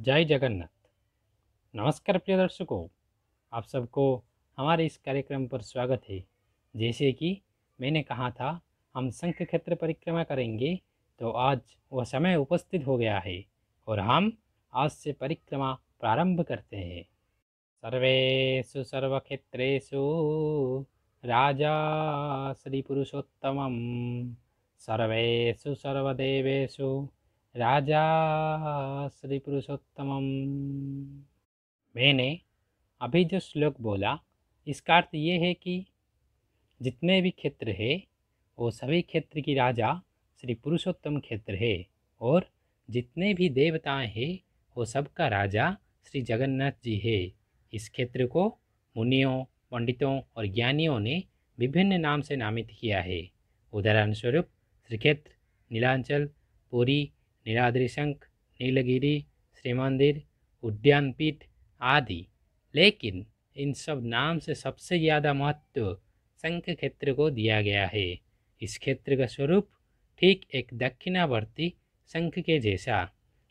जय जगन्नाथ। नमस्कार प्रिय दर्शकों, आप सबको हमारे इस कार्यक्रम पर स्वागत है। जैसे कि मैंने कहा था हम शंख क्षेत्र परिक्रमा करेंगे, तो आज वह समय उपस्थित हो गया है और हम आज से परिक्रमा प्रारंभ करते हैं। सर्वेषु सर्वक्षेत्रेषु राजा श्री पुरुषोत्तमं, सर्वेषु सर्वदेवेषु राजा श्री पुरुषोत्तमम। मैंने अभी जो श्लोक बोला, इसका अर्थ ये है कि जितने भी क्षेत्र है वो सभी क्षेत्र की राजा श्री पुरुषोत्तम क्षेत्र है, और जितने भी देवताएं हैं वो सबका राजा श्री जगन्नाथ जी है। इस क्षेत्र को मुनियों, पंडितों और ज्ञानियों ने विभिन्न नाम से नामित किया है। उदाहरण स्वरूप श्रीक्षेत्र, नीलांचल, पुरी, नीलाद्रिशंख, नीलगिरी, श्रीमंदिर, उद्यानपीठ आदि। लेकिन इन सब नाम से सबसे ज़्यादा महत्व शंख क्षेत्र को दिया गया है। इस क्षेत्र का स्वरूप ठीक एक दक्षिणावर्ती शंख के जैसा।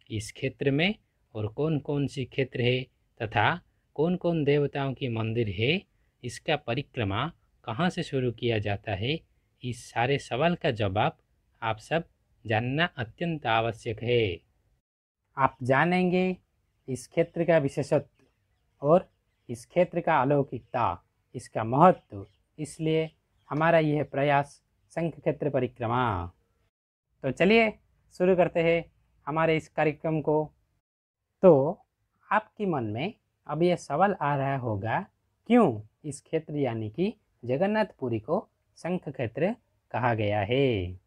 इस क्षेत्र में और कौन कौन सी क्षेत्र है तथा कौन कौन देवताओं की मंदिर है, इसका परिक्रमा कहाँ से शुरू किया जाता है, इस सारे सवाल का जवाब आप सब जानना अत्यंत आवश्यक है। आप जानेंगे इस क्षेत्र का विशेषत्व और इस क्षेत्र का अलौकिकता, इसका महत्व। इसलिए हमारा यह प्रयास शंख क्षेत्र परिक्रमा। तो चलिए शुरू करते हैं हमारे इस कार्यक्रम को। तो आपके मन में अब यह सवाल आ रहा होगा, क्यों इस क्षेत्र यानी कि जगन्नाथपुरी को शंख क्षेत्र कहा गया है।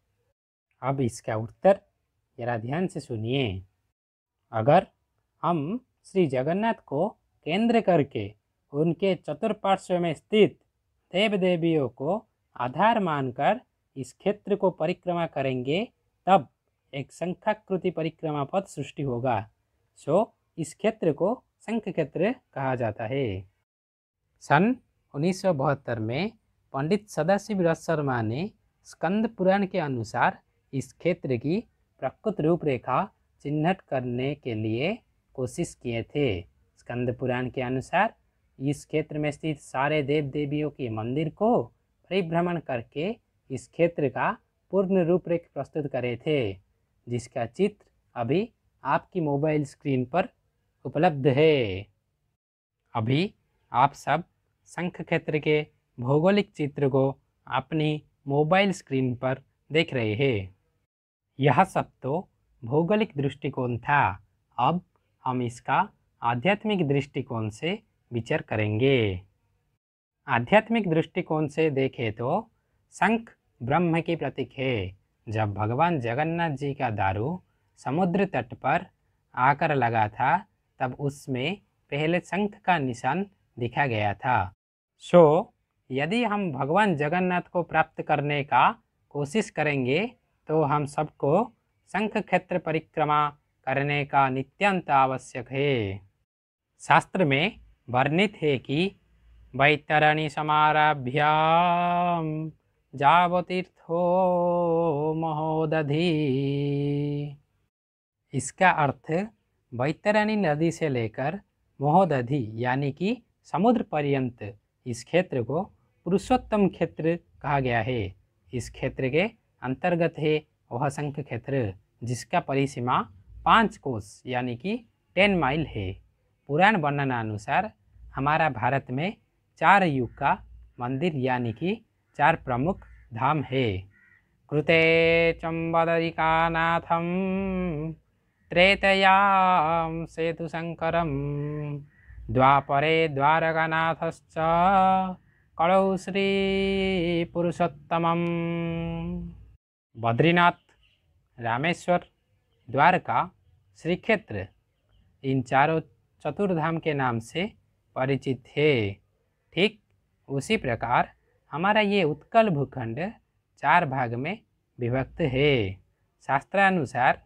अब इसका उत्तर जरा ध्यान से सुनिए। अगर हम श्री जगन्नाथ को केंद्र करके उनके चतुर्पार्श्व में स्थित देव देवियों को आधार मानकर इस क्षेत्र को परिक्रमा करेंगे, तब एक शंखाकृति परिक्रमा पथ सृष्टि होगा। सो इस क्षेत्र को शंख क्षेत्र कहा जाता है। सन 1972 में पंडित सदाशिव रथ शर्मा ने स्कंद पुराण के अनुसार इस क्षेत्र की प्रकृत रूपरेखा चिन्हित करने के लिए कोशिश किए थे। स्कंद पुराण के अनुसार इस क्षेत्र में स्थित सारे देव देवियों के मंदिर को परिभ्रमण करके इस क्षेत्र का पूर्ण रूपरेखा प्रस्तुत करे थे, जिसका चित्र अभी आपकी मोबाइल स्क्रीन पर उपलब्ध है। अभी आप सब शंख क्षेत्र के भौगोलिक चित्र को अपनी मोबाइल स्क्रीन पर देख रहे हैं। यह सब तो भौगोलिक दृष्टिकोण था। अब हम इसका आध्यात्मिक दृष्टिकोण से विचार करेंगे। आध्यात्मिक दृष्टिकोण से देखें तो शंख ब्रह्म की प्रतीक है। जब भगवान जगन्नाथ जी का दारू समुद्र तट पर आकर लगा था, तब उसमें पहले शंख का निशान दिखा गया था। सो यदि हम भगवान जगन्नाथ को प्राप्त करने का कोशिश करेंगे, तो हम सबको शंख क्षेत्र परिक्रमा करने का नित्यांत आवश्यक है। शास्त्र में वर्णित है कि वैतरणी समारभ्याम जावतीर्थो महोदधि। इसका अर्थ वैतरणी नदी से लेकर महोदधि यानी कि समुद्र पर्यंत इस क्षेत्र को पुरुषोत्तम क्षेत्र कहा गया है। इस क्षेत्र के अंतर्गत है वह शंख क्षेत्र, जिसका परिसीमा 5 कोस यानी कि 10 माइल है। पुराण वर्णनानुसार हमारा भारत में 4 युग का मंदिर यानी कि 4 प्रमुख धाम है। कृते चम्बदरिकानाथम, त्रेतयां सेतुशंकरम, द्वापरे द्वारकानाथश्च, कलौ श्री पुरुषोत्तमम। बद्रीनाथ, रामेश्वर, द्वारका, श्री क्षेत्र इन चारों चतुर्धाम के नाम से परिचित है। ठीक उसी प्रकार हमारा ये उत्कल भूखंड 4 भाग में विभक्त है। शास्त्रानुसार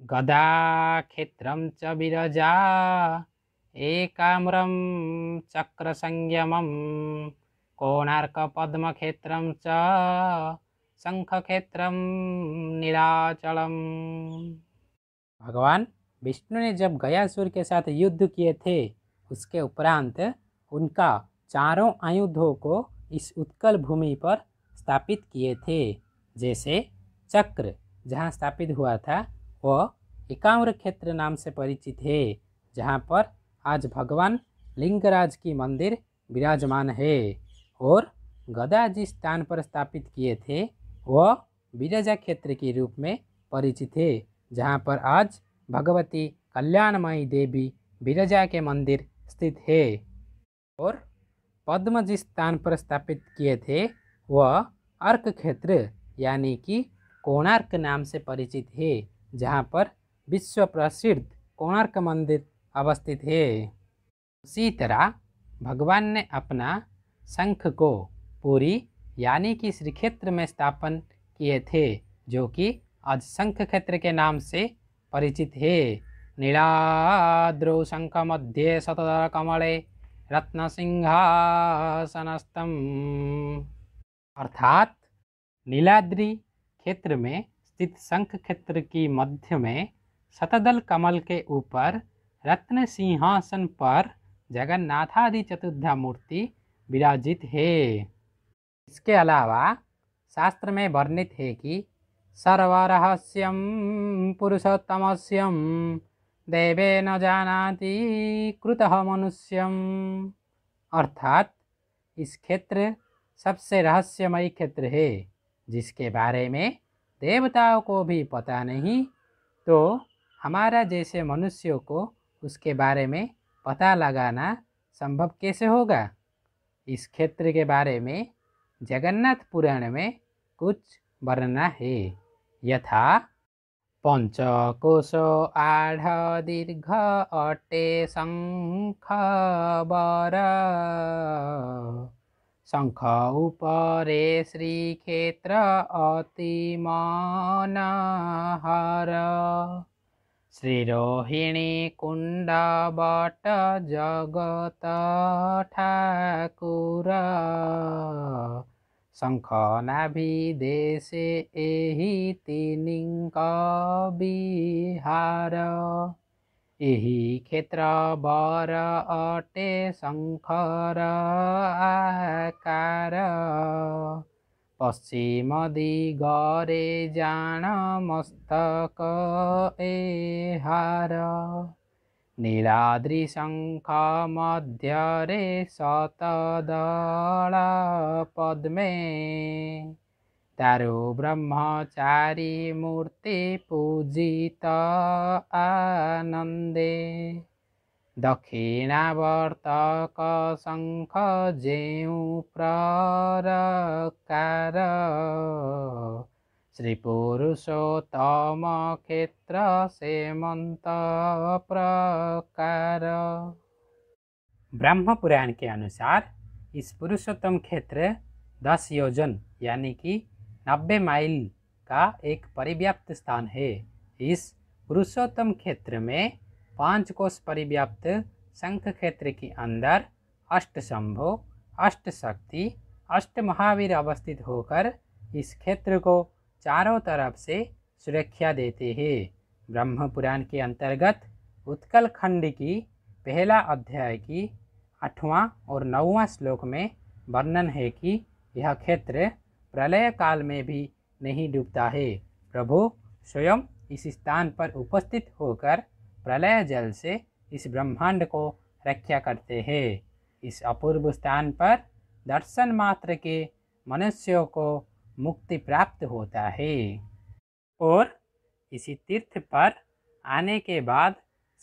गदा क्षेत्रम च विरजा, एकाम्रम चक्र संयमम, कोणार्क पद्म क्षेत्रम च, शंख क्षेत्रम नीलाचलम। भगवान विष्णु ने जब गयासुर के साथ युद्ध किए थे, उसके उपरांत उनका चारों आयुधों को इस उत्कल भूमि पर स्थापित किए थे। जैसे चक्र जहाँ स्थापित हुआ था वह एकाम्र क्षेत्र नाम से परिचित है, जहाँ पर आज भगवान लिंगराज की मंदिर विराजमान है। और गदा जिस स्थान पर स्थापित किए थे वह विरजा क्षेत्र के रूप में परिचित है, जहाँ पर आज भगवती कल्याणमयी देवी विरजा के मंदिर स्थित है। और पद्म जिस स्थान पर स्थापित किए थे वह अर्क क्षेत्र यानी कि कोणार्क नाम से परिचित है, जहाँ पर विश्व प्रसिद्ध कोणार्क मंदिर अवस्थित है। उसी तरह भगवान ने अपना शंख को पुरी यानी कि श्री क्षेत्र में स्थापन किए थे, जो कि आज शंख क्षेत्र के नाम से परिचित है। नीलाद्रौ शंख मध्ये शतधर कमले रत्न सिंहासनस्थम, अर्थात नीलाद्रि क्षेत्र में स्थित शंख क्षेत्र की मध्य में शतदल कमल के ऊपर रत्न सिंहासन पर जगन्नाथादि चतुर्धा मूर्ति विराजित है। इसके अलावा शास्त्र में वर्णित है कि सर्वरहस्यम पुरुषोत्तमस्यम देवे न जानाति कृतः मनुष्यम, अर्थात इस क्षेत्र सबसे रहस्यमयी क्षेत्र है, जिसके बारे में देवताओं को भी पता नहीं, तो हमारा जैसे मनुष्यों को उसके बारे में पता लगाना संभव कैसे होगा। इस क्षेत्र के बारे में जगन्नाथ पुराण में कुछ वर्णना है। यथा पंचकोश आढ़ दीर्घ अटे शंख बर, शंख उपरे श्रीक्षेत्र अति मनोहर, श्रीरोहिणी कुंड बट जगत ठाकुर, शंख नाभि देशे एहि तिनिंक बिहार, एहि क्षेत्र बर अटे शंखर आकार, पश्चिम दिगरे जान मस्तक एहार, नीलाद्रि शंख मध्यरे शतदल पद्मे, तारु ब्रह्मचारी मूर्ति पूजित आनंदे, दक्षिणावर्तक शंख जेउ प्रकार, श्री पुरुषोत्तम क्षेत्र सेमंत प्रकार। ब्रह्म पुराण के अनुसार इस पुरुषोत्तम क्षेत्र 10 योजन यानी कि 90 माइल का एक परिव्याप्त स्थान है। इस पुरुषोत्तम क्षेत्र में 5 कोस परिव्याप्त शंख क्षेत्र के अंदर अष्टशंभु, अष्टशक्ति, अष्ट महावीर अवस्थित होकर इस क्षेत्र को चारों तरफ से सुरक्षा देते हैं। ब्रह्म पुराण के अंतर्गत उत्कल खंड की पहला अध्याय की 8वां और 9वां श्लोक में वर्णन है कि यह क्षेत्र प्रलय काल में भी नहीं डूबता है। प्रभु स्वयं इस स्थान पर उपस्थित होकर प्रलय जल से इस ब्रह्मांड को रक्षा करते हैं। इस अपूर्व स्थान पर दर्शन मात्र के मनुष्यों को मुक्ति प्राप्त होता है और इसी तीर्थ पर आने के बाद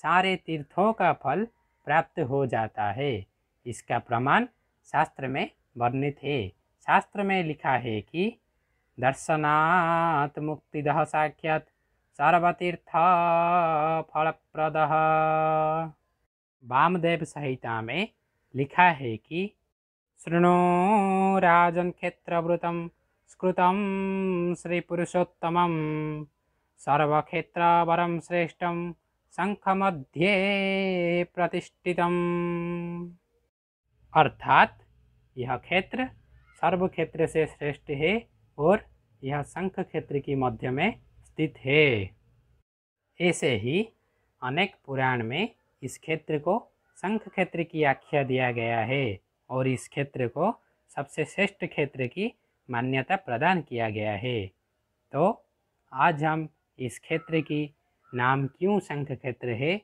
सारे तीर्थों का फल प्राप्त हो जाता है। इसका प्रमाण शास्त्र में वर्णित है। शास्त्र में लिखा है कि दर्शनात् मुक्तिदः साक्षात् सर्वतीर्थ फलप्रदः। वामदेव संहिता में लिखा है कि शृणु राजन् क्षेत्रवृतं स्कृतं श्री पुरुषोत्तमं सर्वक्षेत्रवरं श्रेष्ठं शंखमध्ये प्रतिष्ठितम्। अर्थात यह क्षेत्र सर्व क्षेत्र से श्रेष्ठ है और यह शंख क्षेत्र की मध्य में स्थित है। ऐसे ही अनेक पुराण में इस क्षेत्र को शंख क्षेत्र की आख्या दिया गया है और इस क्षेत्र को सबसे श्रेष्ठ क्षेत्र की मान्यता प्रदान किया गया है। तो आज हम इस क्षेत्र की नाम क्यों शंख क्षेत्र है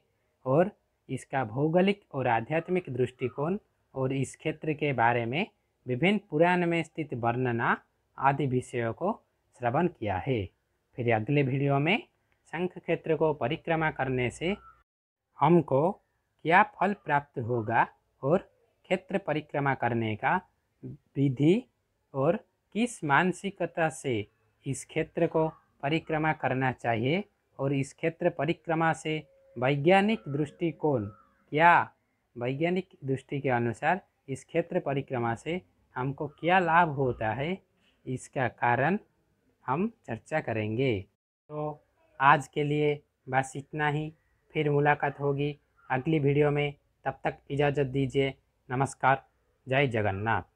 और इसका भौगोलिक और आध्यात्मिक दृष्टिकोण और इस क्षेत्र के बारे में विभिन्न पुराण में स्थित वर्णना आदि विषयों को श्रवण किया है। फिर अगले वीडियो में शंख क्षेत्र को परिक्रमा करने से हमको क्या फल प्राप्त होगा और क्षेत्र परिक्रमा करने का विधि और किस मानसिकता से इस क्षेत्र को परिक्रमा करना चाहिए और इस क्षेत्र परिक्रमा से वैज्ञानिक दृष्टिकोण क्या, वैज्ञानिक दृष्टि के अनुसार इस क्षेत्र परिक्रमा से हमको क्या लाभ होता है, इसका कारण हम चर्चा करेंगे। तो आज के लिए बस इतना ही, फिर मुलाकात होगी अगली वीडियो में। तब तक इजाज़त दीजिए। नमस्कार। जय जगन्नाथ।